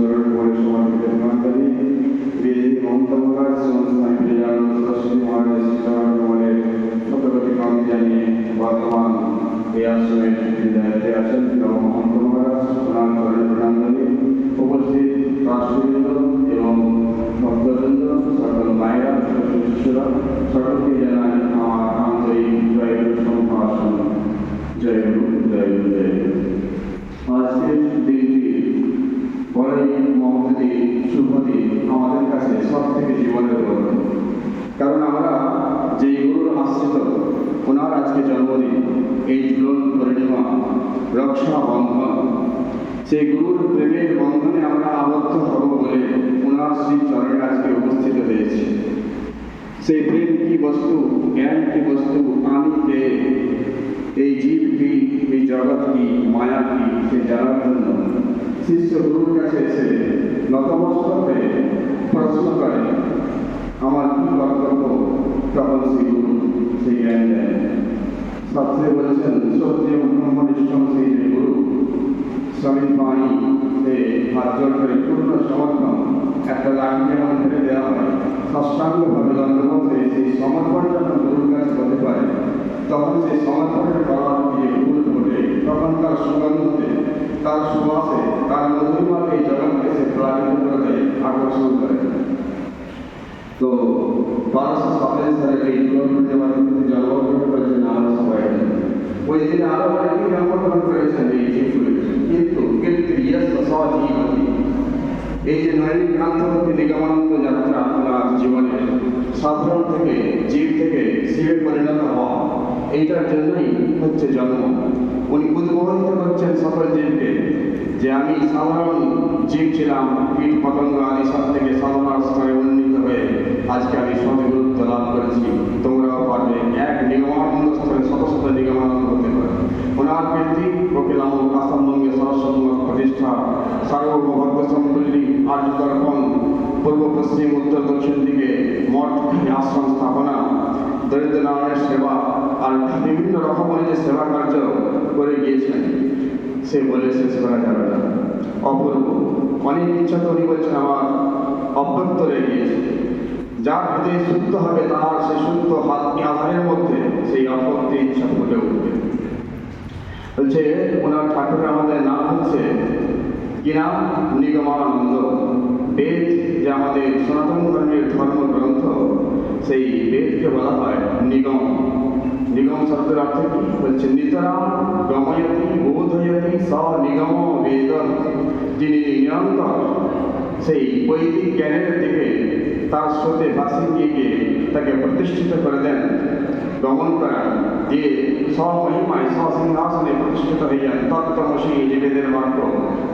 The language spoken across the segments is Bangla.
চরণ করে সমর্পিত প্রণামকারী বিধি মমতা মহারাজ সংস্থায় প্রিয়ানন্দ সরস্বতী মহারাজ চরণ কমলের শতকোটি প্রণাম জানিয়ে বর্তমান এই আশ্রমের দায়িত্বে আছেন মহন্ত মহারাজ প্রণাম করেন প্রণাম জানিয়ে উপস্থিত রাষ্ট্রবৃন্দ এবং ভক্তবৃন্দ সকল মায়েরা শিশুরা সকলকে জানাই আমার আন্তরিক জয় গুরু সম্ভাষণ। জয় গুরু জয় গুরু জয় গুরু। আজকের দিনটি বড়ই মহৎ শুভ দিন আমাদের কাছে সব থেকে জীবনের বড়, কারণ আমরা যেই গুরুর আশ্রিত ওনার আজকে জন্মদিন, এই ঝুলন পূর্ণিমা রক্ষা বন্ধন, সেই গুরুর প্রেমের বন্ধনে আমরা আবদ্ধ হব বলে ওনার শ্রী চরণে আজকে উপস্থিত হয়েছে। সেই প্রেম কি বস্তু, জ্ঞান কি বস্তু, আমি কে, এই জীব কি, এই জগৎ কি, মায়া কি, সে জানার জন্য শিষ্য গুরুর কাছে এসে নতমস্তক হয়ে প্রশ্ন করে আমার কি কর্তব্য। তখন সেই গুরু সেই জ্ঞান দেন। সবচেয়ে বলেছেন সত্যি ব্রহ্মনিষ্ঠম সেই যে গুরু স্বামী বাণী সে হাত জোর করে পূর্ণ সমর্পণ একটা লাঠি যেমন ফেলে দেওয়া হয় ষষ্ঠাঙ্গভাবে দণ্ডবোধ হয়ে সেই সমর্পণ যখন গুরুর কাছে হতে পারে তখন সেই সমর্পণের করার যে ফুল ফোটে তখন তার সুগন্ধে, তার সুবাসে, তার মধুরিমাকে এই জগৎকে সে প্লাবিত করে দেয়, আকর্ষণ করে। তো 1227 সালে এই জন্মগ্রহণ করেছেন আমরা সবাই। ওই দিনে আরো অনেকেই জন্মগ্রহণ করেছেন এই শিশুরে, কিন্তু এই যে নৈনিকান্তমুখী নিগমানন্দ যাত্রা আপনার জীবনে সাধারণ থেকে জীব থেকে শিবে পরিণত হওয়া, এইটার জন্যই হচ্ছে জন্ম। উনি উদ্বোধিত করছেন সকল জীবকে যে আমি সাধারণ জীব ছিলাম, কীট পতঙ্গ আদি সব থেকে সাধারণ স্তরে উন্নীত হয়ে আজকে আমি সদ্গুরুত্ব লাভ করেছি। তোমরাও পারবে এক নিগমানন্দ স্তরে শত শত নিগমানন্দ হতে পারে। ওনার কীর্তি কোকিলাম আসামবঙ্গে সরস্বতী প্রতিষ্ঠা, সার্বভৌম সম্পল্লী আর্য দর্পণ, পূর্ব পশ্চিম উত্তর দক্ষিণ দিকে মঠ আশ্রম স্থাপনা, দরিদ্র নারায়ণের সেবা আর বিভিন্ন রকমের যে সেবা কার্য করে গিয়েছেন সে বলে শেষ করা যাবে না। অপূর্ব অনেক ইচ্ছা তো উনি বলছেন আমার অব্যক্ত রয়ে গিয়েছে। যার হৃদয়ে শুদ্ধ হবে তার সে শুদ্ধ হাত আধারের মধ্যে সেই অব্যক্ত ইচ্ছা ফুটে উঠবে। বলছে ওনার ঠাকুরের আমাদের নাম হচ্ছে কি নাম? নিগমানন্দ। বেদ যে আমাদের সনাতন ধর্মের ধর্মগ্রন্থ, সেই বেদকে বলা হয় নিগম। নিগম শব্দের অর্থ কি? বলছে নিতরাম গময়তি বোধয়তি স নিগম বেদ। যিনি নিরন্তর সেই বৈদিক জ্ঞানের দিকে তার স্রোতে ভাসিয়ে গিয়ে তাকে প্রতিষ্ঠিত করে দেন, গমন করান, দিয়ে স্বমহিমায় স্বসিংহাসনে প্রতিষ্ঠিত হয়ে যান। তত্ত্বমসি যে বেদের বাক্য,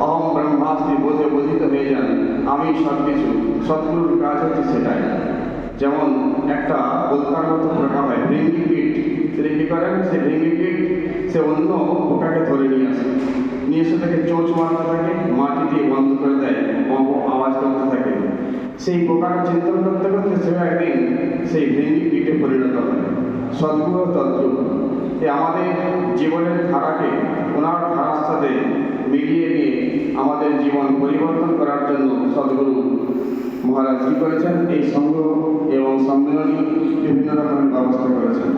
অহম ব্রহ্মাস্মি বোধে বোধিত হয়ে যান, আমি সব কিছু। সদ্গুরুর কাজ হচ্ছে সেটাই। যেমন একটা বোলকার মতো রাখা হয় ভৃঙ্গি কীট, তিনি কী করেন? সে ভৃঙ্গি কীট সে অন্য পোকাকে ধরে নিয়ে আসে, নিয়ে এসে তাকে চোঁচ মারতে থাকে, মাটি দিয়ে বন্ধ করে দেয়, আওয়াজ করতে থাকে। সেই পোকাকে চিন্তন করতে করতে সে একদিন সেই ভৃঙ্গি কীটে পরিণত হয়। সদ্গুরু তদ্রূপ আমাদের জীবনের ধারাকে ওনার ধারার সাথে মিলিয়ে নিয়ে আমাদের জীবন পরিবর্তন করার জন্য সদ্গুরু মহারাজ কী করেছেন? এই সংঘ এবং সম্মেলনী বিভিন্ন রকমের ব্যবস্থা করেছেন,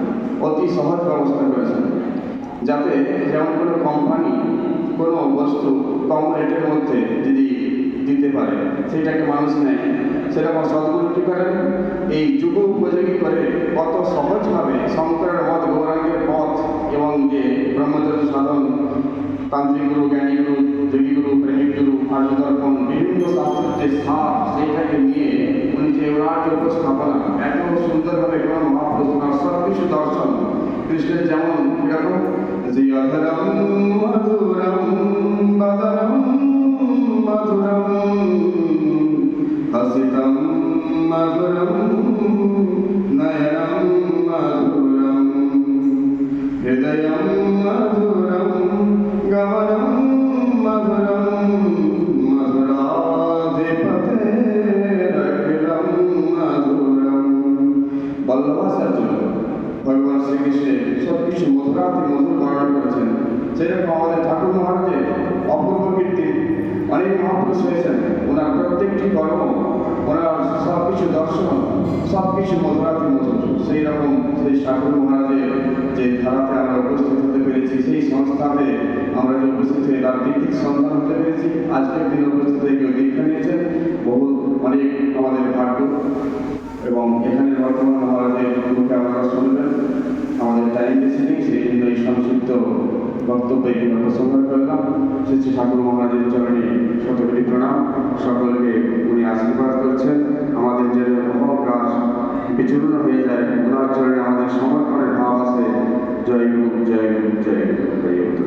অতি সহজ ব্যবস্থা করেছেন, যাতে যেমন কোনো কোম্পানি কোনো বস্তু কম রেটের মধ্যে যদি দিতে পারে সেটাকে মানুষ নেয়, সেরকম সদ্গুরু কী করেন? এই যুগ উপযোগী করে কত সহজভাবে শঙ্করের মত, গৌরাঙ্গের পথ এবং যে ব্রহ্মচর্য সাধন, তান্ত্রিক গুরু, জ্ঞানী গুরু, যোগী গুরু, প্রেমিক গুরু, আর্য দর্পণ, বিভিন্ন শাস্ত্রের যে সার সেইটাকে নিয়ে উনি যে ওনার যে উপস্থাপনা এত সুন্দরভাবে কোনো মহাপুরুষ ওনার সব কিছু দর্শন কৃষ্ণের যেমন এরকম যে অধরম মধুরম বদনম মধুরম হসিতম মধুরম নয়নম মধুরম হৃদয়ম মধুরম গমনম মধুরম মধুরাধিপতেরখিলম মধুরম। বল্লভাচার্য ভগবান শ্রীকৃষ্ণের সব কিছু মধুরাতি মধুর বর্ণনা করেছেন। সেরকম আমাদের ঠাকুর মহারাজের অপূর্ব কীর্তি অনেক মহাপুরুষ হয়েছেন। প্রত্যেকটি কর্ম, ওনার সব কিছু দর্শন, সব কিছু মধুরাতি মধুর। সেই রকম সেই ঠাকুর মহারাজের যে ধারাতে আমরা উপস্থিত হতে পেরেছি, সেই সংস্থাতে আমরা যে উপস্থিত হয়ে তার দীক্ষিত সন্তান হতে পেরেছি, আজকের দিনে উপস্থিত হয়ে কেউ দীক্ষা নিয়েছেন, বহু অনেক আমাদের ভাগ্য। এবং এখানে বর্তমান মহারাজের মুখে আপনারা শুনবেন, আমাদের টাইম বেশি নেই, সেই জন্য এই সংক্ষিপ্ত বক্তব্য এখানে উপসংহার করলাম। শ্রী ঠাকুর মহারাজের চরণে শতকোটি প্রণাম। সকলকে উনি আশীর্বাদ করছেন, আমাদের যে অহংকার বিচূর্ণ হয়ে যায়, ওনার চরণে আমাদের সমর্পণের ভাব আছে। জয় গুরু, জয় গুরু, জয় গুরু।